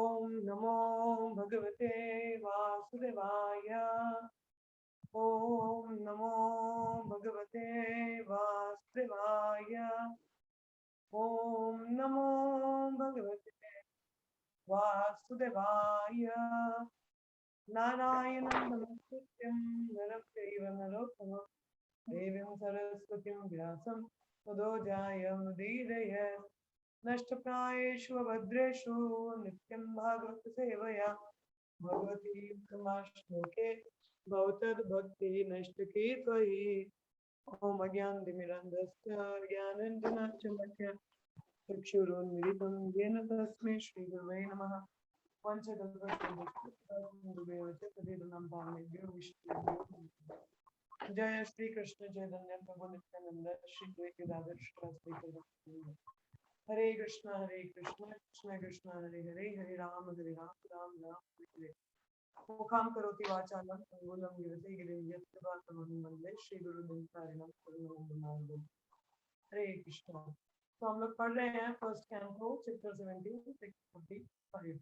ओम नमो भगवते वासुदेवाय। ओम नमो भगवते वासुदेवाय। ओम नमो भगवते वासुदेवाय। नारायणं नमस्कृत्यं नरं चैव नरोत्तमं देवीं सरस्वतीं व्यासं ततो जयमुदीरयेत्। नष्टप्रायेषु भद्रेषु नित्यं भागवत सेवया भगवती श्लोके भवतद्भक्ति नष्टके त्वयि। ॐ अज्ञानतिमिरन्धस्य ज्ञानञ्जनशलाकया चक्षुरुन्मिलितं येन तस्मै श्रीगुरवे नमः। पञ्चकल्पतरुभ्यश्च तदिदं भावनेभ्यो विष्णुभ्यो नमः। जय श्री कृष्ण चैतन्य प्रभु नित्यानंद श्री द्वैत गदाधर श्रीवासदि गौर। हरे कृष्ण कृष्ण कृष्ण हरे हरे, हरे राम राम राम हरे हरे। मुखां करोति वाचालं अंगुलं गिरति गिरिं यत्कृपातमहं वन्दे श्री गुरु दिनकारिणं करुणावतारम्। हरे कृष्ण। तो हम लोग पढ़ रहे हैं फर्स्ट कैंटो चैप्टर 17 645।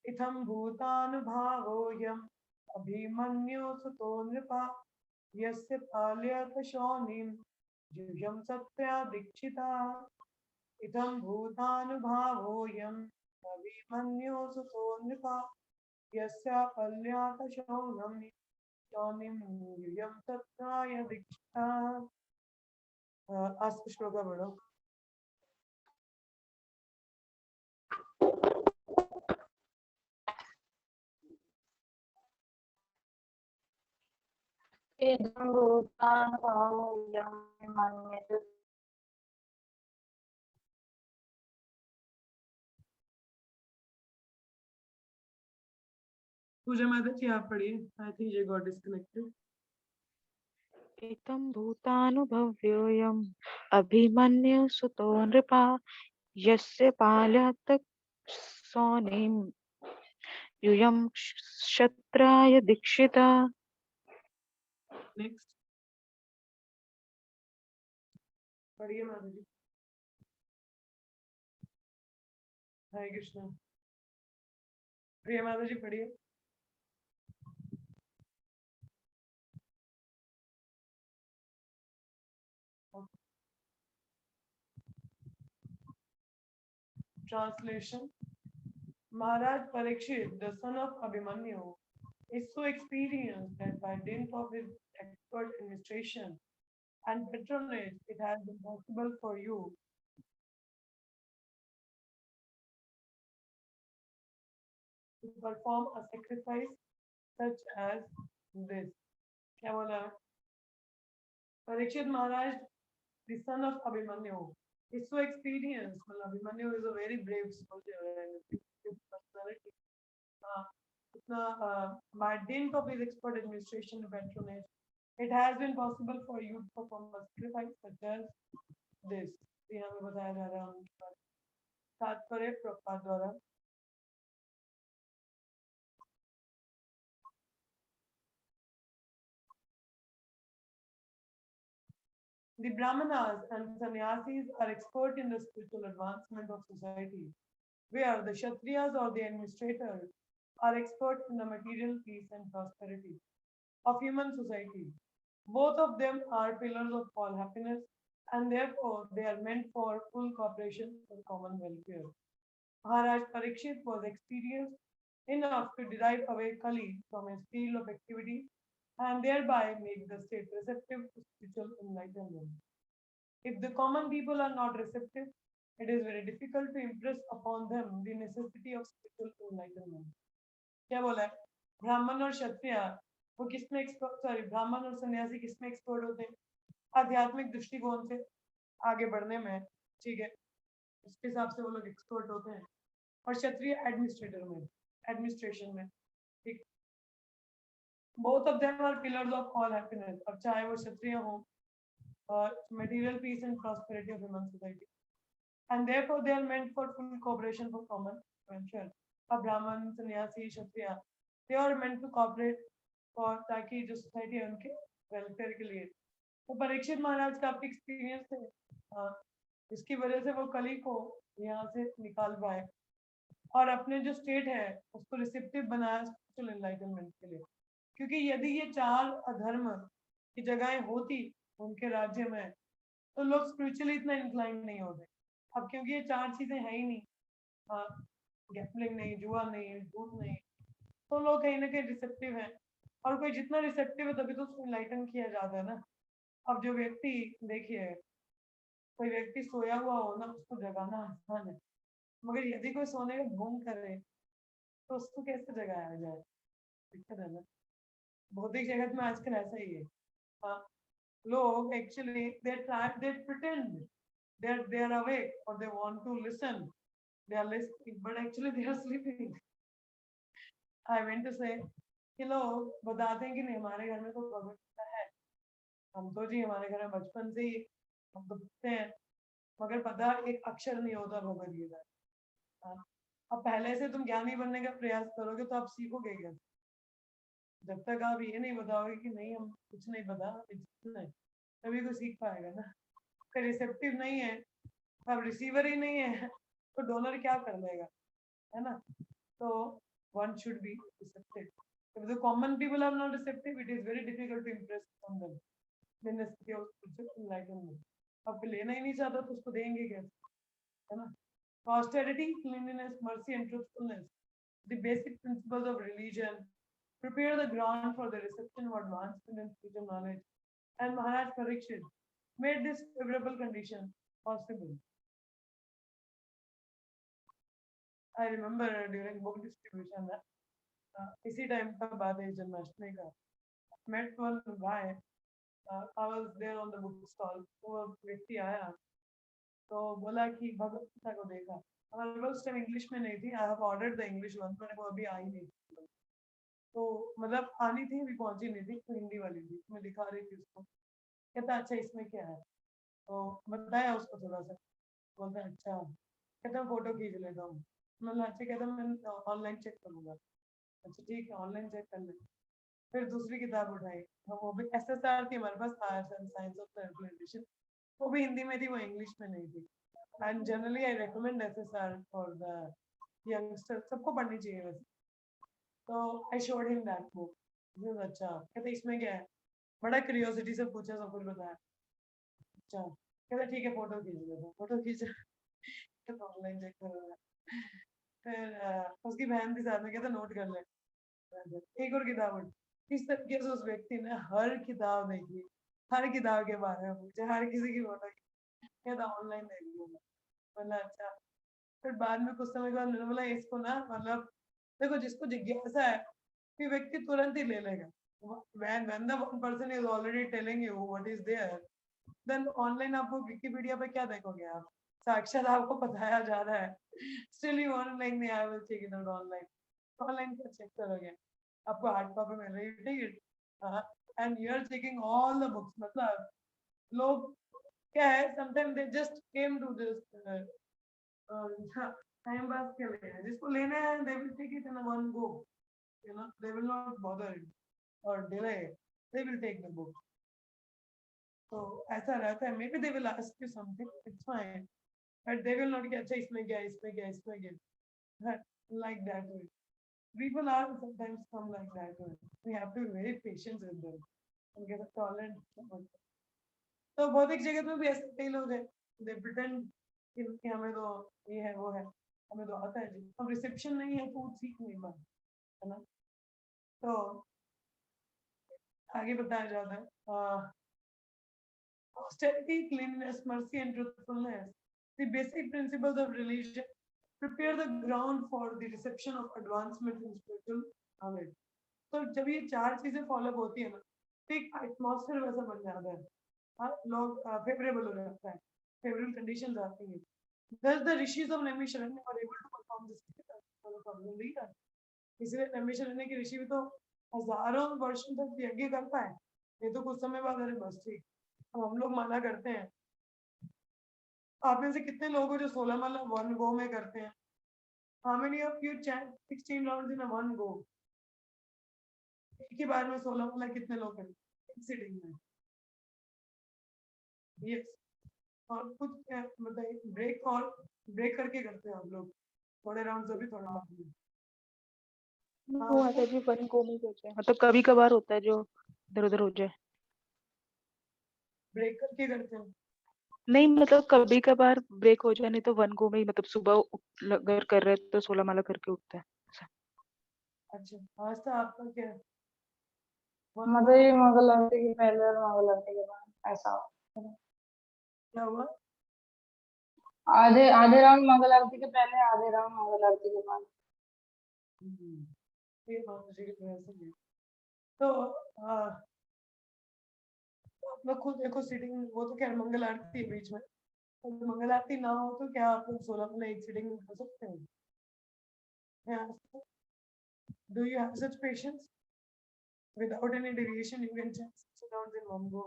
इत्थं भूतानुभावोऽयम् अभिमन्यो सुतो नृपा यस्य पाल्यत शौनिं जुषं सत्या दीक्षिता। इत्थं भूतानुभावोऽयम् अभिमन्यो सुतो नृपा यस्य पाल्यत शौनिं जुषं सत्या दीक्षिता। आज श्लोक पढ़ो। पूजा माता जी आप पढ़िए। I think you got disconnected. एतं भूतानुभव्योऽयम् अभिमन्यु सुतो नृपा यस्य पाल्यत सौनिं यूयं क्षत्राय दीक्षिता। नेक्स्ट पढ़िए माता जी। हरे कृष्ण। प्रिया माता जी पढ़िए। Translation. Maharaj Parikshit, the son of Abhimanyu, is so experienced that by dint of his expert administration and patronage, it has been possible for you to perform a sacrifice such as this. क्या बोला? Parikshit Maharaj, the son of Abhimanyu, is so experienced. Well, Abhimanyu is a very brave soldier and a big personality. By dint of his expert administration and patronage, it has been possible for you to perform a sacrifice such as this. यहाँ में बताया जा रहा है उनके बारे में। तात्पर्य प्रभुपाद द्वारा। The Brahmanas and Sannyasis are expert in the spiritual advancement of society, where the Kshatriyas or the administrators are expert in the material peace and prosperity of human society. Both of them are pillars of all happiness, and therefore they are meant for full cooperation for common welfare. Maharaj Parikshit was experienced enough to derive away Kali from his field of activity and thereby make the state receptive to spiritual enlightenment. If the common people are not receptive, it is very difficult to impress upon them the necessity of spiritual enlightenment. क्या बोला है? ब्राह्मण और क्षत्रिय वो किसमें expert, sorry ब्राह्मण और सन्यासी किसमें एक्सपर्ट होते हैं? आध्यात्मिक दृष्टिकोण से आगे बढ़ने में, ठीक है, इसके हिसाब से वो लोग एक्सपर्ट होते हैं। और क्षत्रिय एडमिनिस्ट्रेटर में, एडमिनिस्ट्रेशन में, ठीक। Both of them are pillars of all happiness. अब चाहे वो क्षत्रिय हो और material peace and prosperity of human society, and therefore they are meant for full cooperation for common welfare. A Brahman, Sannyasi, Kshatriya, they are meant to cooperate for ताकि जो society है उनके welfare के लिए। तो परीक्षित महाराज का आपके एक्सपीरियंस है, इसकी वजह से वो कली को यहाँ से निकाल पाए। और अपने जो स्टेट है उसको रिसेप्टिव बनाया स्पिरिचुअल एनलाइटनमेंट के लिए। क्योंकि यदि ये 4 अधर्म की जगहें होती उनके राज्य में तो लोग स्पिरिचुअली इतना इंक्लाइन नहीं होते। अब क्योंकि ये 4 चीजें है ही नहीं, गैम्बलिंग नहीं, जुआ नहीं, झूठ नहीं, तो लोग कहीं ना कहीं रिसेप्टिव है। और कोई जितना रिसेप्टिव है तभी तो उसको इनलाइटन किया जाता है ना। अब जो व्यक्ति, देखिए, कोई व्यक्ति सोया हुआ हो ना उसको जगाना आसान है, मगर यदि कोई सोने का ढोंग करे तो उसको कैसे जगाया जाए, दिक्कत है ना। भौतिक जगत में आजकल ऐसा ही है। हाँ, लोग actually they pretend they are awake or they want to listen, they are listening but actually they are sleeping. I went to say कि लोग बताते हैं कि नहीं हमारे घर में तो भगवत गीता है, हम तो जी हमारे घर में बचपन से ही हम तो पढ़ते हैं, मगर पता एक अक्षर नहीं होता भगवत गीता। हाँ, अब पहले से तुम ज्ञानी बनने का प्रयास करोगे तो आप सीखोगे क्या? जब तक आप ये नहीं बताओगे कि नहीं हम कुछ नहीं पता, नहीं, तभी तो सीख पाएगा ना। अगर रिसेप्टिव नहीं है, अब रिसीवर ही नहीं है तो डोनर क्या कर लेगा, है ना। तो one should be receptive. If the common people are not receptive, it is very difficult to impress on them. The necessity of spiritual enlightenment. अब लेना ही नहीं चाहता तो उसको देंगे कैसे, है ना। Austerity, cleanliness, mercy and truthfulness, the basic principles of religion, prepare the ground for the reception of advancement in spiritual knowledge. And Maharaj Parikshit made this favorable condition possible. I remember during book distribution that इसी time का बात है जन्माष्टमी का, met one guy, I was there on the book stall, वो व्यक्ति आया तो बोला कि भगवत गीता को देखा। हमारे पास उस टाइम इंग्लिश में नहीं थी, I have ordered the English one, मेरे को अभी आई नहीं थी, तो मतलब आनी थी अभी पहुंची नहीं थी, तो हिंदी वाली थी, मैं दिखा रही थी उसको। कहता अच्छा इसमें क्या है, तो बताया उसको थोड़ा सा, बोलता अच्छा, कहता फोटो खींच लेता हूँ। मतलब अच्छा, कहता मैं ऑनलाइन चेक करूंगा। अच्छा ठीक है, ऑनलाइन चेक कर ले। फिर दूसरी किताब उठाई, वो भी एसएसआर थी हमारे पास, arts and science of self, वो भी हिंदी में थी, वो इंग्लिश में नहीं थी। And generally I recommend SSR for the youngster, सबको पढ़नी चाहिए वैसे। तो I showed him that book. अच्छा, कहते इसमें क्या है, बड़ा क्यूरियोसिटी से पूछा, सब कुछ बताया। अच्छा, कहते ठीक है फोटो खींच लेते, फोटो खींच तो ऑनलाइन चेक कर रहा है। फिर उसकी बहन भी साथ में, कहता नोट कर ले। एक और किताब उठी। इस तरीके से उस व्यक्ति ने हर किताब देखी, हर किताब के बारे में पूछे, हर किसी की फोटो, कहता ऑनलाइन देख लूंगा। बोला अच्छा। फिर बाद में कुछ समय बाद मैंने बोला इसको ना, मतलब देखो जिसको जिज्ञासा है कि व्यक्ति तुरंत ही ले लेगा। when the one person is already telling you what is there, then online आपको विकिपीडिया पे क्या देखोगे आप, साक्षात आपको बताया जा रहा है। स्टिल यू वांट लाइक नहीं, I will check it out online. Online क्या चेक करोगे, आपको हार्ड कॉपी मिल रही है, ठीक है, and you are checking all the books. मतलब लोग क्या है, sometime they just came to this time pass के लिए, जिसको लेना है they will take it in one go, you know, they will not bother or delay, they will take the book. तो ऐसा रहता है, maybe they will ask you something, it's fine, but they will not get अच्छा इसमें क्या, इसमें क्या, इसमें क्या, like that way. People are sometimes come like that way. We have to be very patient with them and get a tolerant. तो भौतिक जगत में भी ऐसे कई लोग हैं, they pretend कि हमें तो ये है वो है, हमें तो आता है जी, अब रिसेप्शन नहीं है तो सीख नहीं पाते, है ना। तो आगे बताया जाता है, austerity, cleanliness, mercy and truthfulness, the basic principles of religion, prepare the ground for the reception of advancement in spiritual knowledge. तो जब ये 4 चीजें फॉलो होती है ना, तो एक एटमॉस्फेयर वैसा बन जाता है, हाँ, लोग फेवरेबल हो जाता है, फेवरेबल कंडीशंस आती है। Thus the rishis of Naimisharanya were able to perform this, इसलिए नैमिषारण्य के ऋषि भी तो हजारों वर्षों तक यज्ञ कर पाए, ये तो कुछ समय बाद अरे बस ठीक। अब हम लोग माला करते हैं, आप में से कितने लोग हो जो 16 माला वन गो में करते हैं? How many of you chant 16 rounds in a one go? एक ही बार में 16 माला कितने लोग करें एक सिटिंग में? यस। और कुछ बताइए, ब्रेक और ब्रेक करके करते हैं हम लोग, थोड़े राउंड अभी थोड़े बाकी हैं। वो आता जी वन को में हो जाए, मतलब कभी कभार होता है जो इधर उधर हो जाए। ब्रेक करके करते हैं। नहीं मतलब कभी कभार ब्रेक हो जाए, नहीं तो वन गो में ही, मतलब सुबह अगर कर रहे हैं तो 16 माला करके उठता है ऐसा। अच्छा आज था आपका क्या है? वन मतलब को ये मंगल आरती के पहले और मंगल आरती के बाद ऐसा क्या हुआ? आधे आधे राउंड मंगल आरती के पहले, आधे राउंड मंगल आरती के बाद। ये बात मुझे की तरह से है। तो आप लोग खुद देखो सीटिंग, वो तो क्या मंगल आरती है बीच में, अगर मंगल आरती ना हो तो क्या आप लोग 16 में एक सीटिंग में कर सकते हैं? Do you have such patience? Without any deviation, you can chant 6 rounds in one go.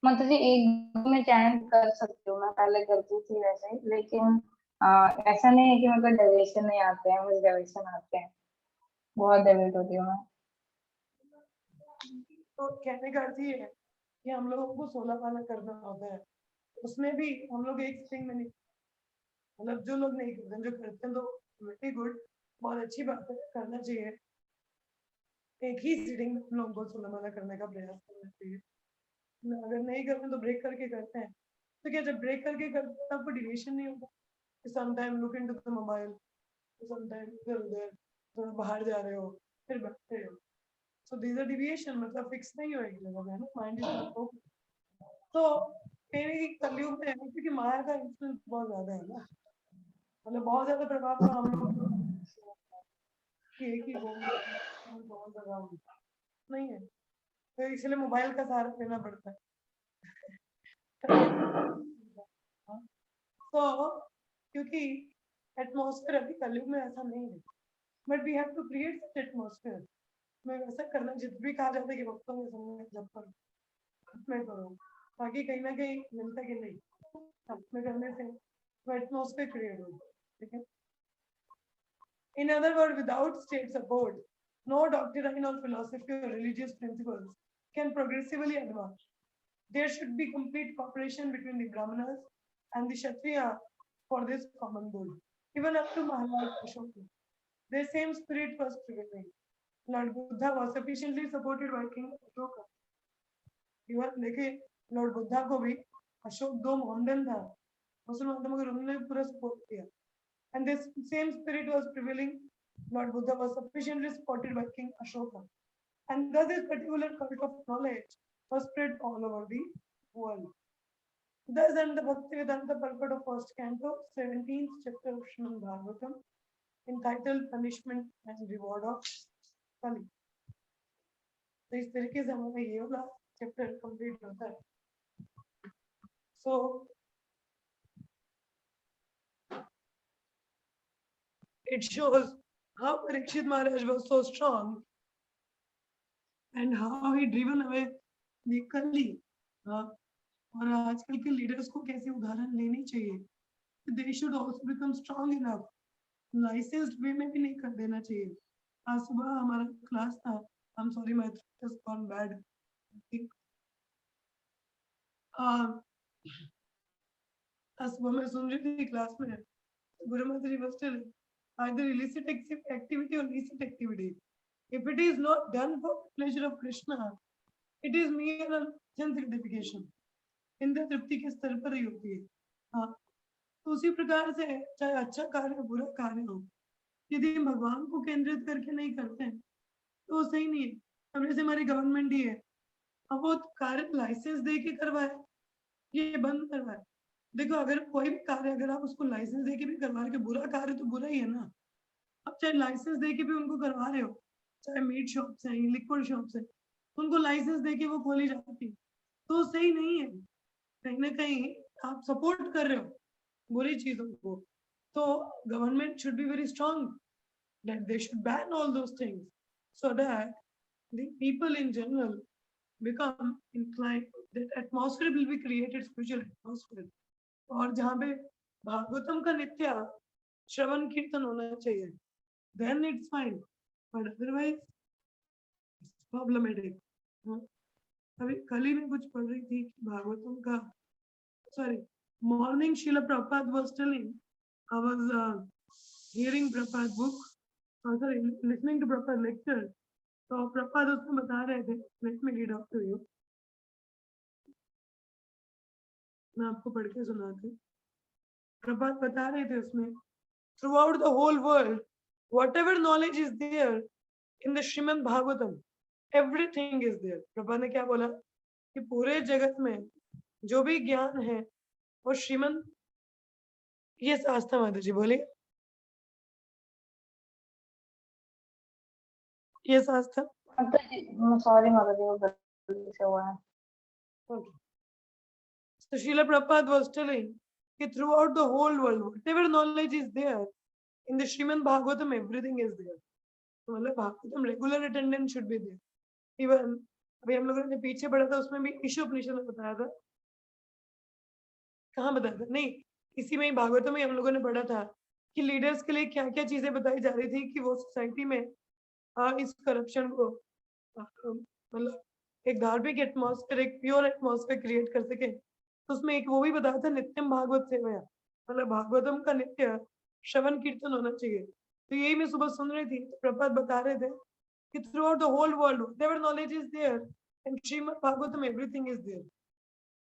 मतलब जी एक दो में चैन कर सकती हूँ, मैं पहले करती थी वैसे ही, लेकिन ऐसा नहीं है कि मेरे को डेविएशन नहीं आते हैं, मुझे डेविएशन आते हैं, बहुत डेविएट होती हूँ मैं। तो कहने का अर्थ ये है कि हम लोगों को 16 पाना करना होता है, उसमें भी हम लोग एक सिटिंग में नहीं, मतलब जो लोग नहीं करते, जो करते हैं तो वेरी गुड, बहुत अच्छी बात है, करना चाहिए। एक ही सिटिंग में हम लोगों को 16 पाना करने का प्रयास करना चाहिए। अगर नहीं करते तो ब्रेक करके करते हैं, तो क्या जब ब्रेक करके करते हैं आपको डिविएशन नहीं होता? Sometime look into the mobile, sometime इधर उधर थोड़ा बाहर जा रहे हो, फिर बैठते हो, सो दिस आर डिविएशन, मतलब फिक्स नहीं हो एक जगह है ना, माइंड इज नॉट फोकस। तो कहीं कलयुग में है क्योंकि माया का इन्फ्लुएंस बहुत ज्यादा है ना, मतलब बहुत ज्यादा प्रभाव तो हम लोग कि एक ही बहुत ज्यादा नहीं है, तो इसलिए मोबाइल का सहारा लेना पड़ता है। तो क्योंकि एटमॉस्फेयर अभी कलयुग में ऐसा नहीं है, but we have to create such atmosphere. मैं वैसा करना, जित भी कहा जाता है कि भक्तों के समय जब पर में करो, ताकि कहीं ना कहीं मिलता कि नहीं में करने से वो एटमॉस्फेयर क्रिएट हो, ठीक है। In other words, without state support, no doctrine or philosophy or religious principles can progressively advance. There should be complete cooperation between the Brahmanas and the Kshatriya for this common goal. Even up to Maharaj Ashoka, the same spirit was prevailing. Lord Buddha was sufficiently supported by King Ashoka. Even देखिए Lord Buddha को भी अशोक दो मोहनदन था, मुसलमान धर्म के उन्होंने पूरा सपोर्ट किया, and this same spirit was prevailing. Lord Buddha was sufficiently supported by King Ashoka, and thus this particular cult of knowledge was spread all over the world. Thus, and the Bhaktivedanta purport of first canto, 17th chapter of Srimad Bhagavatam, entitled Punishment and Reward of Kali. तो इस तरीके से हमारा ये वाला chapter complete होता है। So it shows how Parikshit Maharaj was so strong and how he driven away the Kali. और आजकल के लीडर्स को कैसे उदाहरण लेनी चाहिए, they should also become strong enough, licensed way में भी नहीं कर देना चाहिए। आज सुबह हमारा क्लास था, I am sorry my throat has gone bad, आज सुबह मैं सुन रही थी क्लास में, गुरु माता जी was telling either illicit activity or licit activity, if it is not done for pleasure of Krishna, it is mere sense gratification, Indra तृप्ति के स्तर पर ही होती है। हाँ, तो उसी प्रकार से चाहे अच्छा कार्य हो बुरा कार्य हो, यदि हम भगवान को केंद्रित करके नहीं करते हैं तो वो सही नहीं है। अब जैसे हमारी गवर्नमेंट ही है, अब वो कार्य लाइसेंस दे के करवाए, ये बंद करवाए। देखो अगर कोई भी कार्य अगर आप उसको लाइसेंस दे के भी करवा रहे हो, बुरा कार्य तो बुरा ही है ना। अब चाहे लाइसेंस दे के भी उनको करवा रहे हो, चाहे मीट शॉप्स है, लिक्विड शॉप्स है, उनको लाइसेंस दे के वो खोली जाती, तो सही नहीं है। कहीं ना कहीं आप सपोर्ट कर रहे हो बुरी चीजों को, तो government should be very strong that they should ban all those things so that the people in general become inclined, that atmosphere will be created, spiritual atmosphere, और जहाँ पे भागवतम का नित्य श्रवण कीर्तन होना चाहिए, then it's fine, but otherwise it's problematic. अभी कल ही मैं कुछ पढ़ रही थी भागवतम का, sorry, morning Srila Prabhupada was telling I was hearing Prabhupada book, sorry, listening to Prabhupada lecture. तो Prabhupada उसमें बता रहे थे, let me read out to you. मैं आपको पढ़ के सुनाती हूँ. Prabhupada बता रहे थे उसमें, throughout the whole world, whatever knowledge is there in the Srimad Bhagavatam, everything is there. Prabhupada ने क्या बोला कि पूरे जगत में जो भी ज्ञान है वो श्रीमन, ये आस्था माता जी बोलिए, ये आस्था. माता जी, सॉरी माता जी, वो गलती से हुआ है. Okay. So Srila Prabhupada was telling that throughout the whole world, whatever knowledge is there in the Srimad Bhagavatam, everything is there. तो मतलब Bhagavatam regular attendance should be there. Even अभी हम लोगों ने पीछे पढ़ा था, उसमें भी ईशोपनिषद में बताया था. कहाँ बताया था? नहीं, इसी में ही भागवतम में हम लोगों ने पढ़ा था कि लीडर्स के लिए क्या क्या चीजें बताई जा रही थी कि वो सोसाइटी में इस करप्शन को मतलब एक धार्मिक एटमॉस्फेयर, एक प्योर एटमॉस्फेयर क्रिएट कर सके. तो उसमें एक वो भी बताया था, नित्यम भागवत सेवया, मतलब भागवतम का नित्य श्रवण कीर्तन होना चाहिए. तो यही मैं सुबह सुन रही थी, तो प्रभात बता रहे थे कि throughout the whole world whatever knowledge is there in Srimad Bhagavatam, everything is there.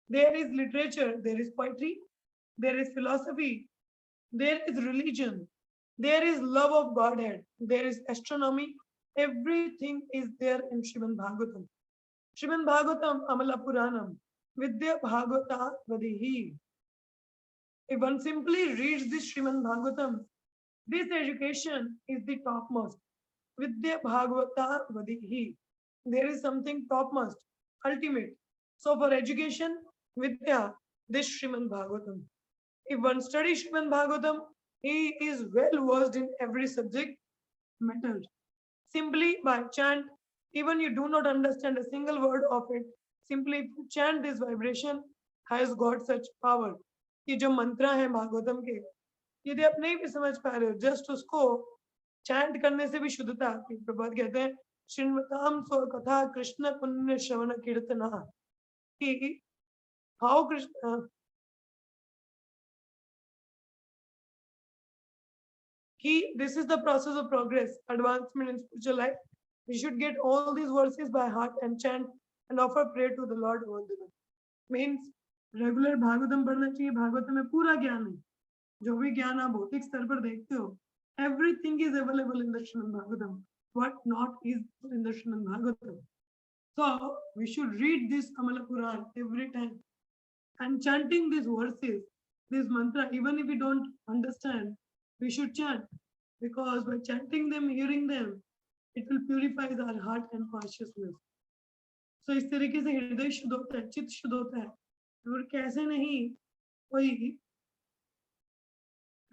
There is literature, there is poetry, there is philosophy, there is religion, there is love of Godhead, there is astronomy, everything is there in Srimad Bhagavatam. Srimad Bhagavatam Amala Puranam Vidya Bhagavata Vadihi. If one simply reads this Srimad Bhagavatam, this education is the topmost. Vidya Bhagavata Vadihi. There is something topmost, ultimate. So for education, Vidya, this Srimad Bhagavatam. If one studies Srimad Bhagavatam, he is well versed in every subject matter. Simply by chant, even you do not understand a single word of it, simply if you chant this vibration has got such power. ये जो मंत्र है भागवतम के, यदि आप नहीं भी समझ पा रहे हो, जस्ट उसको चैंट करने से भी शुद्धता आती है. प्रभात कहते हैं श्रृण्वताम स्व कथा कृष्ण पुण्य श्रवण कीर्तना, कि how Krishna this is the process of progress, advancement in spiritual life. We should get all these verses by heart and chant and offer prayer to the Lord all the time. Means regular Bhagavatam पढ़ना चाहिए. भागवतम में पूरा ज्ञान है, जो भी ज्ञान आप भौतिक स्तर पर देखते हो, everything is available in the Srimad Bhagavatam. What not is in the Srimad Bhagavatam. So we should read this Amala Puran every time and chanting these verses, this mantra, even if we don't understand, we should chant, because by chanting them, hearing them, it will purify our heart and consciousness. So इस तरीके से हृदय शुद्ध होता है, चित्त शुद्ध होता है. और कैसे नहीं कोई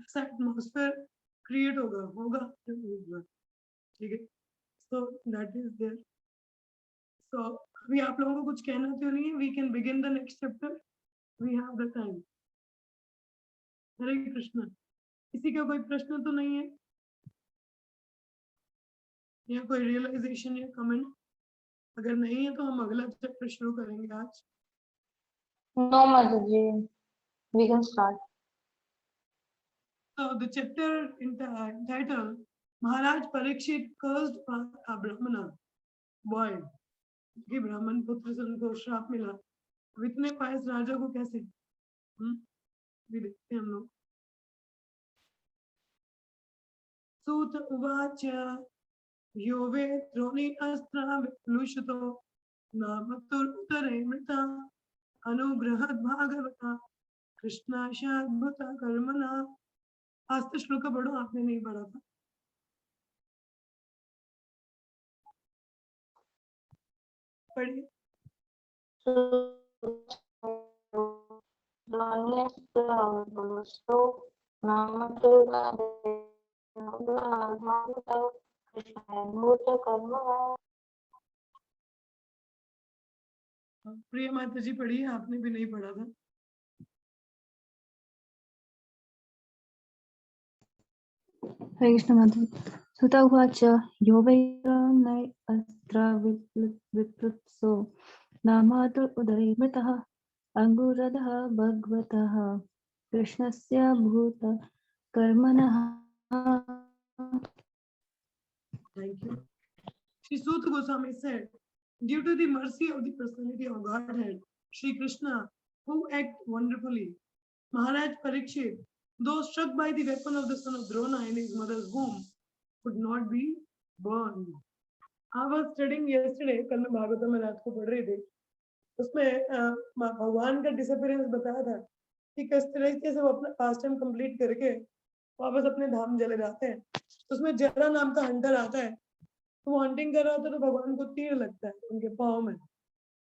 ऐसा एटमॉस्फेयर क्रिएट होगा. ठीक है. So that is there. So अभी आप लोगों को कुछ कहना तो नहीं है. We can begin the next chapter. We have the time. हरे कृष्ण. किसी का कोई प्रश्न तो नहीं है या कोई रियलाइजेशन या कमेंट? अगर नहीं है तो हम अगला चैप्टर शुरू करेंगे आज. No, माता जी, we can start. So the chapter entitled Maharaj Parikshit cursed by a Brahmana. Why? कि ब्राह्मण पुत्र से उनको श्राप मिला. अब इतने पायस राजा को कैसे? भी देखते हैं हम लोग. सूत उवाच यो वे द्रोणी अस्त्र विप्लुषतो नामतुरुतरे मृता अनुग्रहद भागवता कृष्णाशाद्भुत कर्मणा. आज तो श्लोक पढ़ो, आपने नहीं पढ़ा था. पढ़िए. प्रिय माता जी पढ़िए, आपने भी नहीं पढ़ा था. हरे कृष्ण माधव. सुता उवाच यो वै अस्त्र विप्लुत्सो नामातुर उदरे मृतः अंगुरदः भगवतः कृष्णस्य भूत कर्मणः Thank you. Shri Suta Goswami said, due to the mercy of the personality of Godhead, Shri Krishna, who act wonderfully, Maharaj Parikshit, though struck by the weapon of the son of Drona in his mother's womb, could not be burned. I was studying yesterday, कल मैं भागवतम में रात को पढ़ रही थी, उसमें भगवान का डिसअपियरेंस बताया था कि किस तरीके से वो अपना पास्ट टाइम कंप्लीट करके वापस अपने धाम चले जाते हैं। उसमें जरा नाम का हंटर आता है, तो वो हंटिंग कर रहा था तो भगवान को तीर लगता है उनके पाँव में,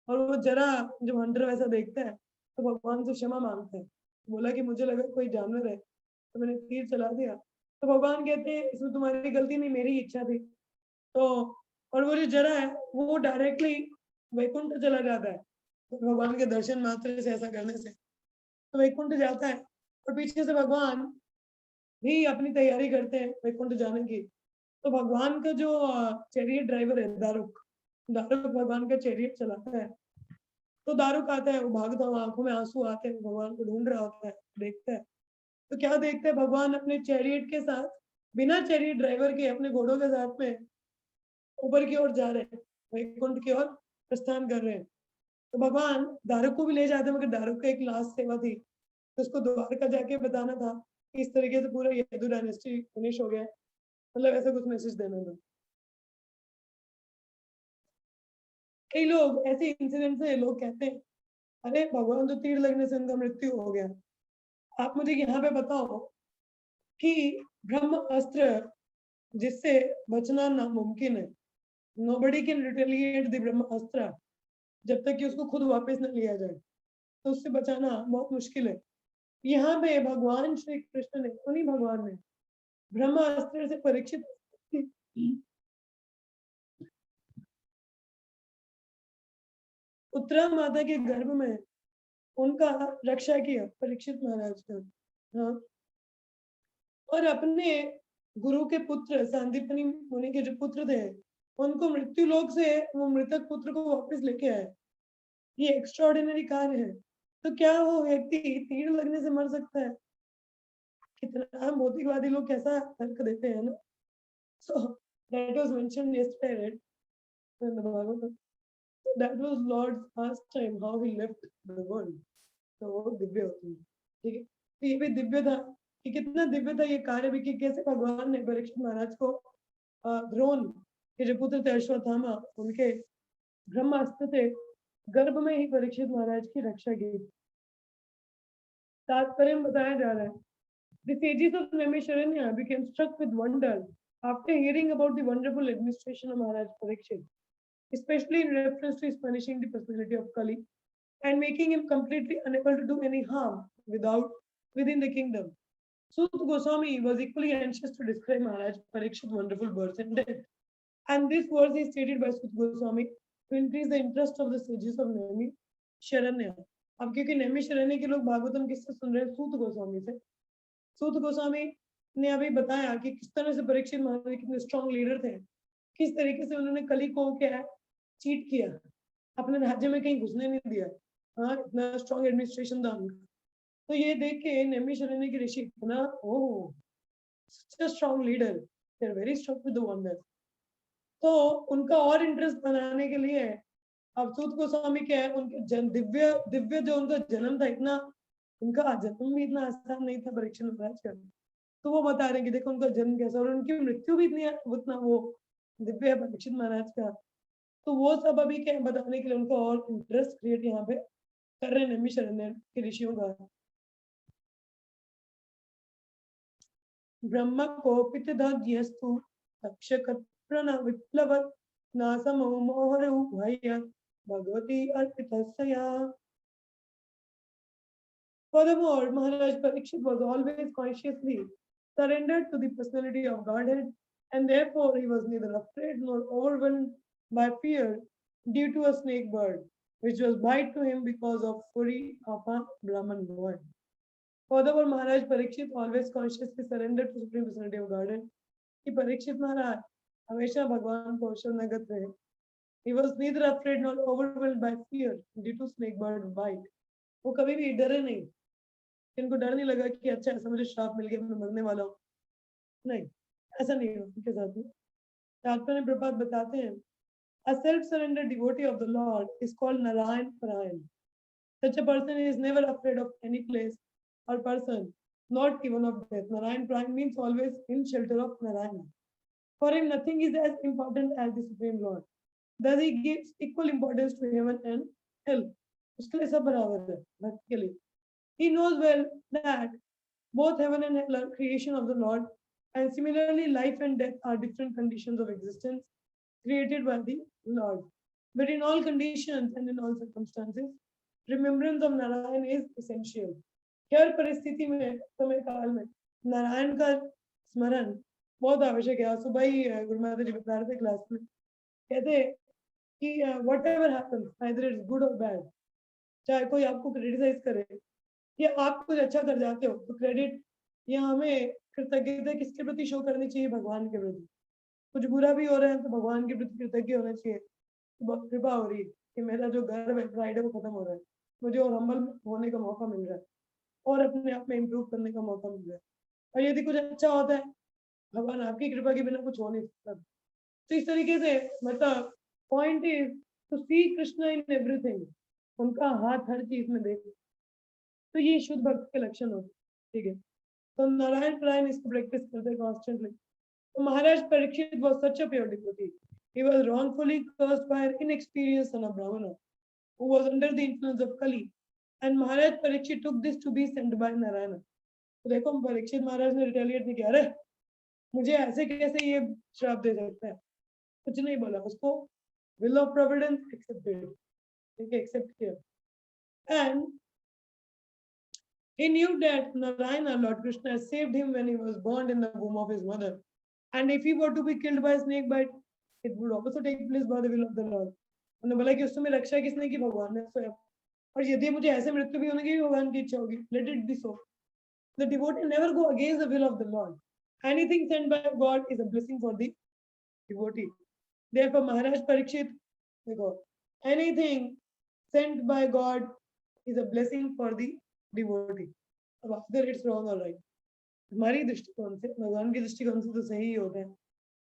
और वो जरा जब हंटर वैसा देखता है तो भगवान से क्षमा मांगता है, बोला कि मुझे लगा कोई जानवर है तो मैंने तीर चला दिया। तो भगवान कहते हैं इसमें तुम्हारी गलती नहीं, मेरी इच्छा थी। तो और वो जो जरा है वो डायरेक्टली वैकुंठ चला जाता है, तो भगवान के दर्शन मात्र से ऐसा करने से तो वैकुंठ जाता है, और पीछे से भगवान भी अपनी तैयारी करते हैं वैकुंठ जाने की। तो भगवान का जो चैरियट ड्राइवर है दारुक, दारुक भगवान का चैरियट चलाता है। तो दारुक आता है, वो भागता हुआ, आंखों में आंसू आते हैं, भगवान को ढूंढ रहा होता है, देखता है तो क्या देखते हैं, भगवान अपने चैरियट के साथ, बिना चैरियट ड्राइवर के अपने घोड़ों के साथ में ऊपर की ओर जा रहे हैं, वैकुंठ की ओर प्रस्थान कर रहे हैं। तो भगवान दारुक को भी ले जाते हैं, मगर दारुक का एक लास्ट सेवा थी, तो उसको द्वारका जाके बताना था कि इस तरीके से पूरा यदु डायनेस्टी फिनिश हो गया, मतलब ऐसा कुछ मैसेज देना था। कई लोग ऐसे इंसिडेंट से लोग कहते हैं अरे भगवान तो तीर लगने से उनका मृत्यु हो गया। आप मुझे यहाँ पे बताओ कि ब्रह्म अस्त्र जिससे बचना नामुमकिन है, नोबडी कैन रिटेलिएट द ब्रह्म अस्त्र, जब तक कि उसको खुद वापस न लिया जाए तो उससे बचाना बहुत मुश्किल है। यहाँ पे भगवान श्री कृष्ण ने, उन्हीं भगवान ने ब्रह्म अस्त्र से परीक्षित उत्तरा माता के गर्भ में उनका रक्षा किया, परीक्षित महाराज का। हाँ, और अपने गुरु के पुत्र सांदीपनी मुनि के जो पुत्र थे, उनको मृत्यु लोक से वो मृतक पुत्र को वापस लेके आए। ये एक्स्ट्राऑर्डिनरी कार्य है। तो क्या वो व्यक्ति तीर लगने से मर सकता है? कितना भौतिकवादी लोग कैसा तर्क देते हैं ना। So that was mentioned yesterday, right? In the Bhagavatam. So that was Lord's first time how he left the world. तो वो दिव्य होती है, ठीक है। तो ये भी दिव्य था कि कितना दिव्य था ये कार्य भी, कि कैसे भगवान ने परीक्षित महाराज को द्रोण के जो पुत्र थे अश्वत्थामा, उनके ब्रह्मास्त्र से गर्भ में ही परीक्षित महाराज की रक्षा की। तात्पर्य में बताया जा रहा है, the sages of Naimisharanya became struck with wonder after hearing about the wonderful administration of Maharaj Parikshit, especially in reference to his punishing the personality of Kali and making him completely unable to do any harm within the kingdom. Sut Goswami was equally anxious to describe Maharaj Parikshit's wonderful birth and death. And this verse is stated by Sut Goswami to increase the interest of the sages of Naimisharanya. अब क्योंकि नैमिषारण्य के लोग भागवतम किससे सुन रहे हैं? सूत गोस्वामी से। सूत गोस्वामी ने अभी बताया कि किस तरह से परीक्षित महाराज कितने स्ट्रॉन्ग लीडर थे, किस तरीके से उन्होंने कली को क्या है चीट किया, अपने राज्य में कहीं घुसने नहीं दिया। हाँ, इतना स्ट्रॉन्ग एडमिनिस्ट्रेशन था उनका। तो ये देख के नैमिषारण्य के ऋषि इतना oh such a strong leader, they are very strong with the wonder. तो उनका और इंटरेस्ट बनाने के लिए अब सूत गोस्वामी क्या है, उनके दिव्य दिव्य जो उनका जन्म था, इतना उनका जन्म भी इतना आसान नहीं था परीक्षित महाराज का। तो वो बता रहे हैं कि देखो उनका जन्म कैसा, और उनकी मृत्यु भी इतनी उतना वो दिव्य है परीक्षित महाराज का। तो वो सब अभी क्या बताने के लिए उनको और इंटरेस्ट क्रिएट यहाँ पे कर रहे हैं नैमिषारण्य के ऋषियों का। ब्रह्म कोपित धाज्यस्तु तक्षक प्रण विप्लव नासमो मोहरु भय Bhagwati अर्पितस्या। Furthermore, Maharaj Parikshit was always consciously surrendered to the personality of Godhead, and therefore he was neither afraid nor overwhelmed by fear due to a snake bird, which was bite to him because of fury of a Brahman boy. Furthermore, Maharaj Parikshit always consciously surrendered to Supreme Personality of Godhead. कि परीक्षित महाराज हमेशा भगवान को शरणागत रहे। He was neither afraid nor overwhelmed by fear due to snake bird bite. वो कभी भी डरे नहीं, इनको डर नहीं लगा कि अच्छा ऐसा मुझे श्राप मिल गया, मैं मरने वाला हूँ। नहीं, ऐसा नहीं हुआ उनके साथ में। तात्पर्य प्रपात बताते हैं, a self-surrendered devotee of the Lord is called Narayan Parayan. Such a person is never afraid of any place or person, not even of death. Narayan Parayan means always in shelter of Narayana. For him, nothing is as important as the Supreme Lord. Thus, he gives equal importance to heaven and hell. उसके लिए सब बराबर है भक्त के लिए. He knows well that both heaven and hell are creation of the Lord, and similarly, life and death are different conditions of existence created by the Lord. But in all conditions and in all circumstances, remembrance of Narayan is essential. हर परिस्थिति में, समय काल में नारायण का स्मरण बहुत आवश्यक है. आज सुबह ही गुरु माता जी बता रहे थे क्लास में, कहते कि whatever happens, either it's good or bad, चाहे कोई आपको क्रिटिसाइज करे या आप कुछ अच्छा कर जाते हो, तो क्रेडिट या हमें कृतज्ञता किसके प्रति शो करनी चाहिए? भगवान के प्रति. कुछ बुरा भी हो रहा है तो भगवान के प्रति कृतज्ञ होना चाहिए. बहुत कृपा हो रही है कि मेरा जो गर्व है, प्राइड है, वो खत्म हो रहा है, मुझे और हम्बल होने का मौका मिल रहा है और अपने आप में इम्प्रूव करने का मौका मिल रहा है. और यदि कुछ अच्छा होता है, भगवान आपकी कृपा के बिना कुछ हो नहीं सकता. तो इस तरीके से मतलब point is to see Krishna in everything. उनका हाथ हर चीज में देख, तो ये शुद्ध भक्त के लक्षण होते. ठीक है, तो नारायण प्रायण इसको प्रैक्टिस करते कॉन्स्टेंटली. तो महाराज Parikshit was such a pure devotee. He was wrongfully cursed by an inexperienced son of Brahmana who was under the influence of Kali, and Maharaj Parikshit took this to be sent by Narayana. तो देखो परीक्षित महाराज ने retaliate नहीं किया, अरे मुझे ऐसे कैसे ये श्राप दे सकता है, कुछ नहीं बोला. उसको will of providence accepted. ठीक है, एक्सेप्ट किया. And he knew that Narayana, Lord Krishna, saved him when he was born in the womb of his mother. And if he were to be killed by a snake bite, it would also take place by the will of the Lord. उन्होंने बोला कि उस समय रक्षा किसने की? भगवान ने स्वयं. और यदि मुझे ऐसे मृत्यु भी होने की भी भगवान की इच्छा होगी, let it be so. The devotee never go against the will of the Lord. Anything sent by God is a blessing for the devotee. Therefore, Maharaj Parikshit, देखो, anything sent by God is a blessing for the devotee. अब whether it's wrong or right, हमारी दृष्टिकोण से, भगवान की दृष्टिकोण से तो सही ही होता है.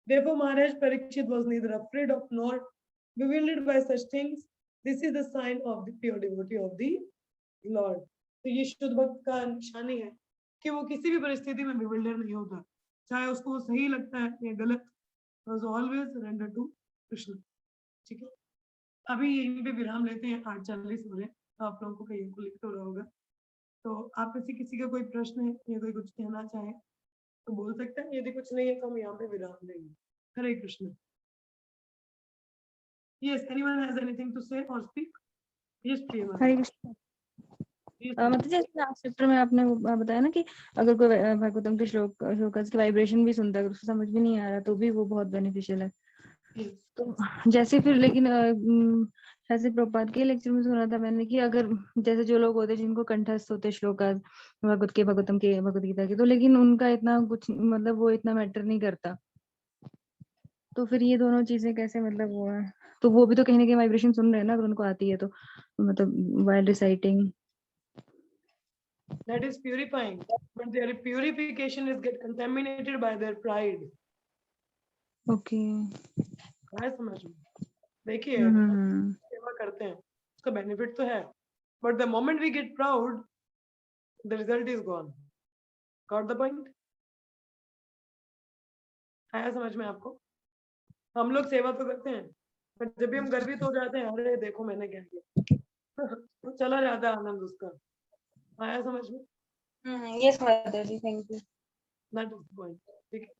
Therefore, Maharaj Parikshit was neither afraid of nor bewildered by such things. This is the sign of the pure devotee of the Lord. तो ये शुद्ध भक्त का निशानी है कि वो किसी भी परिस्थिति में bewilder नहीं होता, चाहे उसको सही लगता है या गलत. Was always surrender to Krishna. ठीक है, अभी यहीं पे विराम लेते हैं. 8:40 हो रहे हैं, तो आप लोगों को कहीं को लिख हो रहा होगा. तो आप में से किसी का कोई प्रश्न है या कोई कुछ कहना चाहे तो बोल सकते हैं, यदि कुछ नहीं है तो हम यहाँ पे विराम देंगे. हरे Krishna. Yes, anyone has anything to say or speak? Yes, Priya. Hare Krishna. Yes, मतलब जैसे लास्ट चैप्टर में आपने बताया ना कि अगर कोई भागवतम के श्लोक की वाइब्रेशन भी सुनता है, अगर उसको समझ भी नहीं आ रहा तो भी वो बहुत बेनिफिशियल है. yes. तो जैसे फिर लेकिन ऐसे प्रपात के लेक्चर में सुना था मैंने कि अगर जैसे जो लोग होते हैं जिनको कंठस्थ होते श्लोक भागवतम के भगवत गीता के, तो लेकिन उनका इतना कुछ मतलब वो इतना मैटर नहीं करता. तो फिर ये दोनों चीजें कैसे मतलब वो है, तो वो भी तो कहीं ना कहीं वाइब्रेशन सुन रहे हैं ना अगर उनको आती है तो, मतलब while reciting. That is purifying, but their purification is get contaminated by their pride. Okay. है समझ में? देखिए सेवा करते हैं, उसका बेनिफिट तो है, but the moment we get proud, the result is gone. Got the point? आया समझ में आपको? हम लोग सेवा तो करते हैं, but जब भी हम गर्वित हो जाते हैं, अरे देखो मैंने क्या किया, तो चला जाता है आनंद उसका. आया समझ में? Yes, Mataji, thank you. That is the point.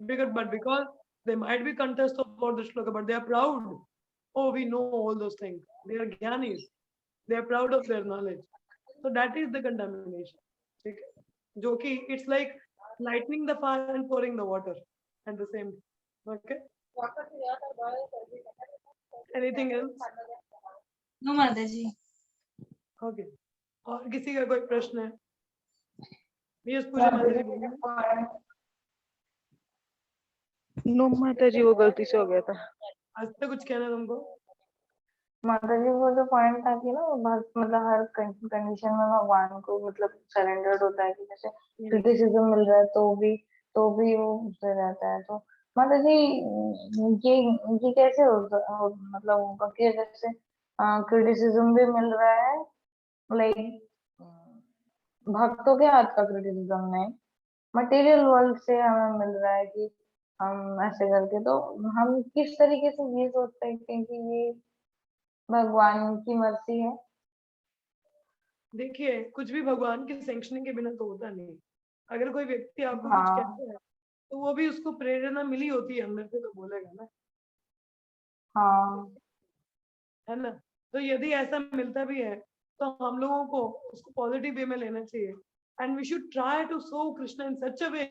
Because they might be contest about the shloka, but they are proud. Oh, we know all those things. They are jnanis. They are proud of their knowledge. So that is the contamination. जो कि it's like lightening the fire and pouring the water at the same time. Okay. Anything else? No, Mataji. Okay. और किसी का कोई प्रश्न है? Yes, पूजा माता जी. No माता जी, वो गलती से हो गया था. आज तक कुछ कहना तुमको? माता जी वो जो पॉइंट था कि ना वो बहुत मतलब हर कंडीशन में भगवान को मतलब सरेंडर्ड होता है कि जैसे क्रिटिसिज्म मिल रहा है तो भी वो उससे रहता है। तो माता जी ये कैसे मतलब होगा कि जैसे क्रिटिसिज्म भी मिल रहा है लाइक भक्तों के हाथ का क्रिटिसिज्म नहीं, मटेरियल वर्ल्ड से हमें मिल रहा है कि हम ऐसे करके तो हम किस तरीके से ये सोच सकते हैं कि ये भगवान की मर्जी है। देखिए, कुछ भी भगवान के सैंक्शनिंग के बिना तो होता नहीं। अगर कोई व्यक्ति आपको कुछ हाँ कहता है तो वो भी उसको प्रेरणा मिली होती है अंदर से, तो बोलेगा ना, हाँ है ना। तो यदि ऐसा मिलता भी है तो हम लोगों को उसको पॉजिटिव वे में लेना चाहिए, and we should try to show Krishna in such a way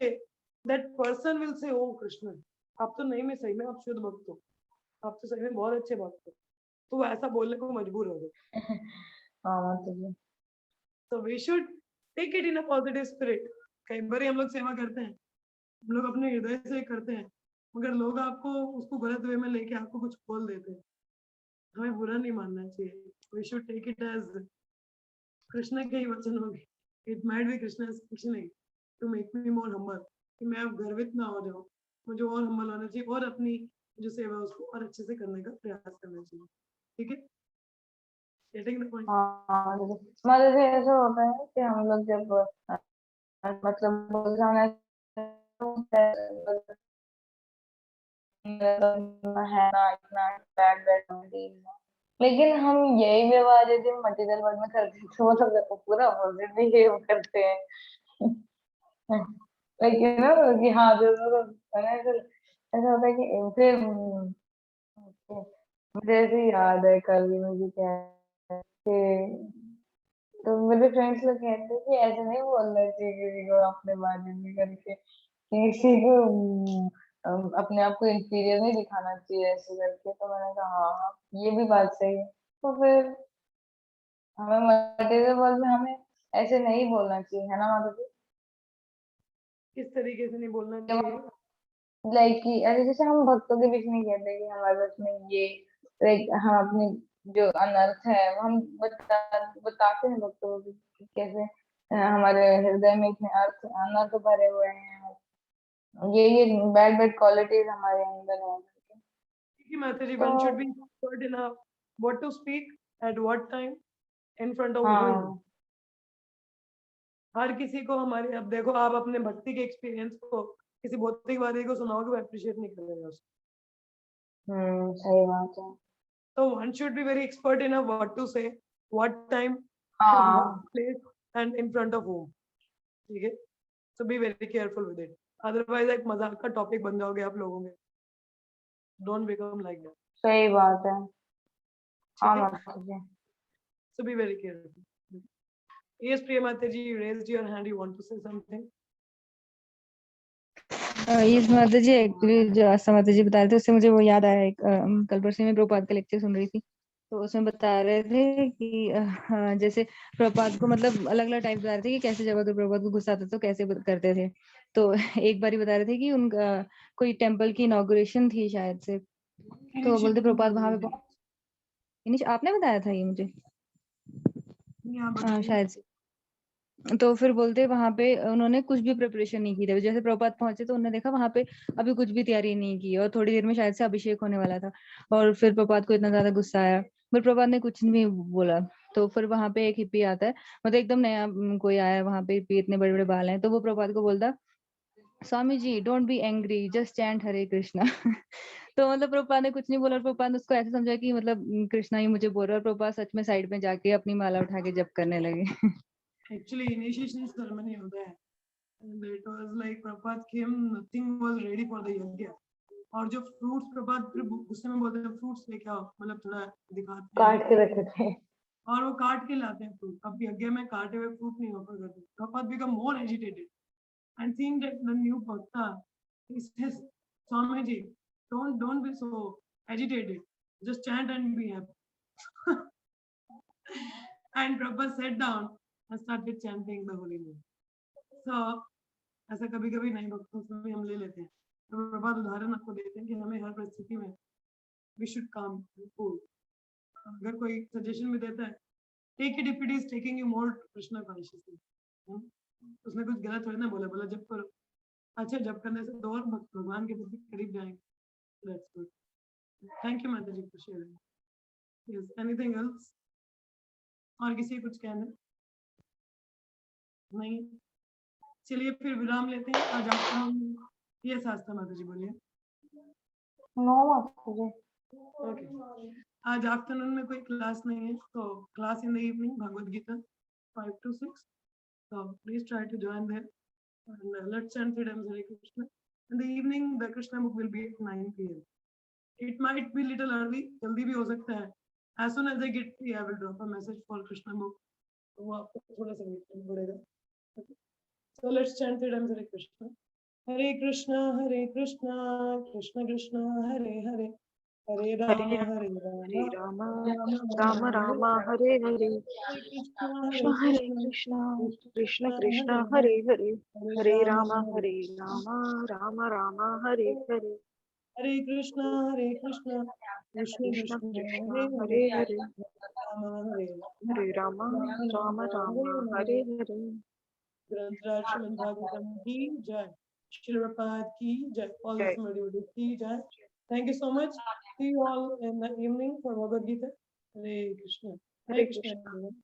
that person will say, O Krishna, आप तो नहीं में सही में आप शुद्ध भक्त हो, आप तो सही में बहुत अच्छे भक्त हो, तो वो ऐसा बोलने को मजबूर हो गए। हाँ माता जी। तो we should take it in a positive spirit. कई बार हम लोग सेवा करते हैं, हम लोग अपने हृदय से करते हैं, मगर लोग आपको उसको गलत वे में लेके आपको कुछ बोल देते हैं, हमें बुरा नहीं मानना चाहिए। We should take it as Krishna के ही वचन होंगे, इट माइट बी कृष्ण नहीं, to make me more humble, कि मैं अब गर्वित ना हो जाऊं, मुझे और हम्बल होना चाहिए और अपनी जो सेवा है उसको और अच्छे से करने का प्रयास करना चाहिए। ठीक है, गेटिंग द पॉइंट। हाँ माता जी ऐसा होता है कि हम लोग जब मतलब रोजाना है ना इतना बैड बैड, लेकिन हम यही व्यवहार यदि मटेरियल वर्ल्ड में करते हैं तो मतलब पूरा अपोजिट बिहेव करते हैं। लेकिन ना कि हाँ जो ऐसा ऐसा होता है कि फिर मुझे ऐसे ही याद है कल भी मुझे क्या है कि तो मेरे फ्रेंड्स लोग कहते हैं कि ऐसे नहीं बोलना चाहिए किसी को अपने बारे में करके, किसी को अपने आप को इंफीरियर नहीं दिखाना चाहिए ऐसे करके। तो मैंने कहा हाँ ये भी बात सही है। तो फिर हमें मटेरियल वर्ल्ड में हमें ऐसे नहीं बोलना चाहिए, है ना माता किस तरीके से नहीं बोलना जी। चाहिए? लाइक कि अरे जैसे हम भक्तों के बीच में कहते हैं कि हमारे बस में ये लाइक हम अपनी जो अनर्थ है वो हम बताते हैं भक्तों को कि कैसे हमारे हृदय में इतने अर्थ अनर्थ भरे हुए हैं, ये बैड बैड क्वालिटीज हमारे अंदर है। कि माता जी, तो one should be expert in a what to speak at what time in front of whom। हाँ हर किसी को हमारे, अब देखो आप अपने भक्ति के एक्सपीरियंस को किसी भौतिकवादी को सुनाओगे वो अप्रिशिएट नहीं करेगा उसको। सही बात है। तो one should be very expert in a what to say, what time, and what हाँ place, and in front of whom। ठीक है, so be very careful with it, otherwise एक मजाक का टॉपिक बन जाओगे आप लोगों में। don't become like that। सही बात है। हाँ ठीक है, माता जी। so be very careful। yes Priya Mata ji, you raised your hand, you want to say something? ये माता जी एक्चुअली जो आस्था माता जी बता रहे थे उससे मुझे वो याद आया। एक कल परसों में प्रभुपाद का लेक्चर सुन रही थी, तो उसमें बता रहे थे कि जैसे प्रभुपाद को मतलब अलग अलग टाइप बता रहे थे कि कैसे जब अगर प्रभुपाद को गुस्सा आता तो कैसे करते थे। तो एक बारी बता रहे थे कि उनका कोई टेम्पल की इनॉग्रेशन थी शायद से, तो वो बोलते प्रभुपाद वहां पे आपने बताया था ये मुझे यहाँ बताइए। शायद से। तो फिर बोलते वहां पे उन्होंने कुछ भी प्रिपरेशन नहीं की थी। जैसे प्रभुपाद पहुंचे तो उन्होंने देखा वहां पे अभी कुछ भी तैयारी नहीं की और थोड़ी देर में शायद से अभिषेक होने वाला था। और फिर प्रभुपाद को इतना ज्यादा गुस्सा आया, फिर प्रभुपाद ने कुछ नहीं बोला। तो फिर वहां पे एक हिप्पी आता है, मतलब एकदम नया कोई आया वहां पे, हिप्पी इतने बड़े बड़े बाल हैं, तो वो प्रभुपाद को बोलता Swami ji don't be angry just chant Hare Krishna. तो मतलब प्रभुपाद ने कुछ नहीं बोला और प्रभुपाद ने उसको ऐसे समझा कि मतलब कृष्णा ही मुझे बोल रहा है, और प्रभुपाद सच में साइड में जाके अपनी माला उठा के जप करने लगे। Actually, initiation ceremony होता है, and it was like Prabhupada came, nothing was ready for the यज्ञ। और जो फ्रूट्स प्रभात फिर गुस्से में बोलते हैं फ्रूट्स लेके आओ, मतलब थोड़ा दिखाते हैं, काट के रखे थे। और वो काट के लाते हैं फ्रूट। अब यज्ञ में काटे हुए फ्रूट नहीं ऑफर करते। Prabhat become more agitated and seeing that the new bhakta, he says, Swami ji don't be so agitated, just chant and be happy। and Prabhupada sat down and started chanting the holy name। so ऐसा कभी कभी नहीं भक्तों से भी हम ले लेते हैं। तो प्रभात उदाहरण आपको देते हैं कि हमें हर परिस्थिति में we should calm, cool, अगर कोई सजेशन भी देता है, take it if it is taking you more Krishna consciously. उसने कुछ गलत थोड़ी ना बोला, बोला जब करो, अच्छा जब करने से तो और भगवान के प्रति करीब जाएंगे। That's good. Thank you mata ji for sharing. Yes, anything else? और किसी को कुछ कहना है? नहीं, चलिए फिर विराम लेते हैं। आज आफ्टरनून, ये शास्त्रा माता जी बोलिए। नो माता जी। ओके, आज आफ्टरनून में कोई क्लास नहीं है, तो class in the evening Bhagavad Gita 5 to 6, so please try to join there and let's chant three times Hare Krishna. In the evening the Krishna book will be at 9 p.m. It might be little early, जल्दी भी हो सकता है। As soon as I get free I will drop a message for Krishna book, वो आपको थोड़ा सा wait करना पड़ेगा। Okay. So let's chant three times Hare Krishna. Hare Krishna, Krishna Krishna, Hare Hare, Hare Hare Rama, Ram Hare Ram Ram Rama Ram Rama Hare Hare, Hare Krishna, Krishna Hare Krishna Krishna Krishna Hare Hare, Hare Ram Ram Ram Hare Hare, Hare Krishna, Krishna Krishna Krishna, Krishna Hare Hare Hare, Rama, Hare हरे राम राम राम हरे हरे। ग्रंथराज श्रीमद् भागवतम की जय, श्रील प्रभुपाद की जय, all the जय। Smriti की जय। Thank you so much. See you all in the evening for Bhagavad Gita. Hare Krishna. Hare Hare Krishna. Krishna. Everyone.